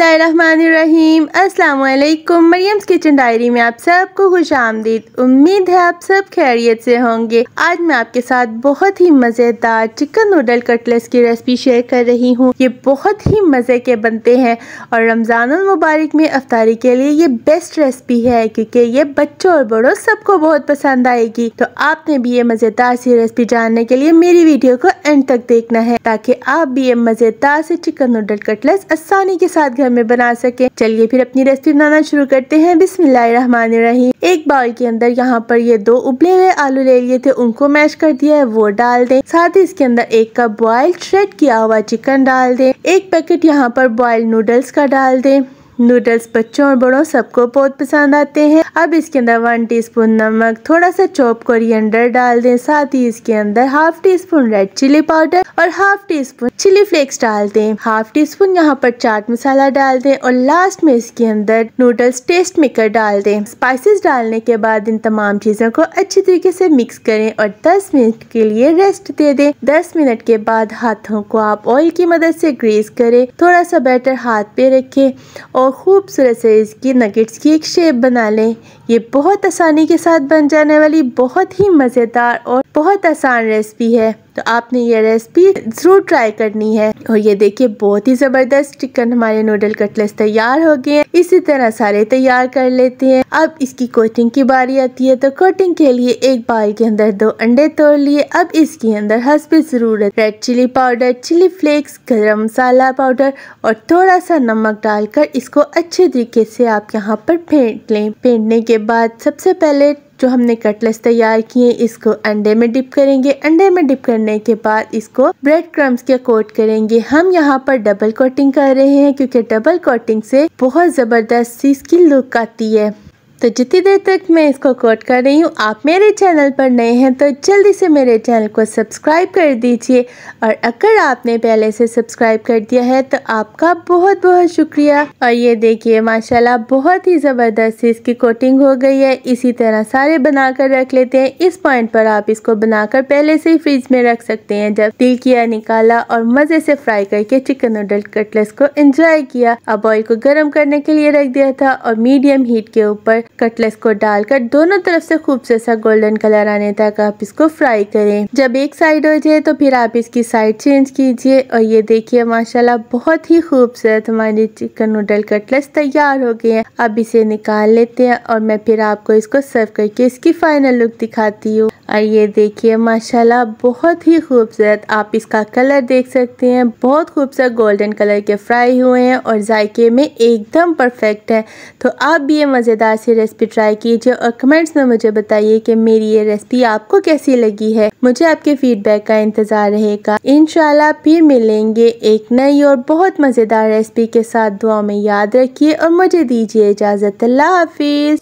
बिस्मिल्लाहिर्रहमानिर्रहीम। अस्सलाम वालेकुम। मरियम्स किचन डायरी में आप सबको खुश आमदीद। उम्मीद है आप सब खैरियत से होंगे। आज मैं आपके साथ बहुत ही मज़ेदार चिकन नूडल कटलेट्स की रेसिपी शेयर कर रही हूँ। ये बहुत ही मज़े के बनते हैं और रमज़ानुल मुबारक में अफ्तारी के लिए ये बेस्ट रेसिपी है, क्योंकि ये बच्चों और बड़ों सबको बहुत पसंद आएगी। तो आपने भी ये मज़ेदार सी रेसिपी जानने के लिए मेरी वीडियो को एंड तक देखना है, ताकि आप भी ये मज़ेदार से चिकन नूडल कटलेट्स आसानी के साथ घर में बना सके। चलिए फिर अपनी रेसिपी बनाना शुरू करते हैं। बिस्मिल्लाहिर्रहमानिर्रहीम। एक बाउल के अंदर यहाँ पर ये 2 उबले हुए आलू ले लिए थे, उनको मैश कर दिया है, वो डाल दें। साथ ही इसके अंदर 1 कप बॉइल्ड श्रेड किया हुआ चिकन डाल दें। 1 पैकेट यहाँ पर बॉइल्ड नूडल्स का डाल दें। नूडल्स बच्चों और बड़ों सबको बहुत पसंद आते हैं। अब इसके अंदर 1 टीस्पून नमक, थोड़ा सा चॉप कोरिएंडर डाल दें। साथ ही इसके अंदर 1/2 टीस्पून रेड चिली पाउडर और 1/2 टीस्पून चिली फ्लेक्स डाल दें। 1/2 टीस्पून यहाँ पर चाट मसाला डाल दें और लास्ट में इसके अंदर नूडल्स टेस्ट मेकर डाल दें। स्पाइसेस डालने के बाद इन तमाम चीजों को अच्छी तरीके से मिक्स करें और 10 मिनट के लिए रेस्ट दे दें। 10 मिनट के बाद हाथों को आप ऑयल की मदद से ग्रीस करें। थोड़ा सा बैटर हाथ पे रखें और खूबसूरत से इसकी नगेट्स की एक शेप बना लें। ये बहुत आसानी के साथ बन जाने वाली बहुत ही मज़ेदार और बहुत आसान रेसिपी है, तो आपने ये रेसिपी ज़रूर ट्राई करनी है। और ये देखिए बहुत ही ज़बरदस्त चिकन हमारे नूडल कटलेट्स तैयार हो गए हैं। इसी तरह सारे तैयार कर लेते हैं। अब इसकी कोटिंग की बारी आती है, तो कोटिंग के लिए एक बाउल के अंदर 2 अंडे तोड़ लिए। अब इसके अंदर हस्बे ज़रूरत red chilli powder, chilli flakes, garam masala powder और थोड़ा सा नमक डालकर इसको अच्छे तरीके से आप यहाँ पर फेंट लें। फेंटने के बाद सबसे पहले जो हमने कटलेट्स तैयार किए इसको अंडे में डिप करेंगे। अंडे में डिप करने के बाद इसको ब्रेड क्रम्स के कोट करेंगे। हम यहाँ पर डबल कोटिंग कर रहे हैं, क्योंकि डबल कोटिंग से बहुत ज़बरदस्त सी इसकी लुक आती है। तो जितनी देर तक मैं इसको कोट कर रही हूँ, आप मेरे चैनल पर नए हैं तो जल्दी से मेरे चैनल को सब्सक्राइब कर दीजिए। और अगर आपने पहले से सब्सक्राइब कर दिया है तो आपका बहुत बहुत शुक्रिया। और ये देखिए माशाल्लाह बहुत ही ज़बरदस्त इसकी कोटिंग हो गई है। इसी तरह सारे बनाकर रख लेते हैं। इस पॉइंट पर आप इसको बनाकर पहले से ही फ्रिज में रख सकते हैं। जब दिल किया निकाला और मज़े से फ्राई करके चिकन नूडल कटलेट्स को एंजॉय किया। अब ऑयल को गर्म करने के लिए रख दिया था और मीडियम हीट के ऊपर कटलेट्स को डालकर दोनों तरफ से खूबसूरत सा गोल्डन कलर आने तक आप इसको फ्राई करें। जब एक साइड हो जाए तो फिर आप इसकी साइड चेंज कीजिए। और ये देखिए माशाल्लाह बहुत ही खूबसूरत हमारे चिकन नूडल कटलेट्स तैयार हो गए हैं। अब इसे निकाल लेते हैं और मैं फिर आपको इसको सर्व करके इसकी फाइनल लुक दिखाती हूँ। और ये देखिए माशाल्लाह बहुत ही खूबसूरत, आप इसका कलर देख सकते हैं, बहुत खूबसूरत गोल्डन कलर के फ्राई हुए हैं और जायके में एकदम परफेक्ट है। तो आप भी ये मज़ेदार सी रेसिपी ट्राई कीजिए और कमेंट्स में मुझे बताइए कि मेरी ये रेसिपी आपको कैसी लगी है। मुझे आपके फीडबैक का इंतज़ार रहेगा। इंशाल्लाह फिर मिलेंगे एक नई और बहुत मज़ेदार रेसिपी के साथ। दुआ में याद रखिए और मुझे दीजिए इजाज़त। अल्लाह हाफिज़।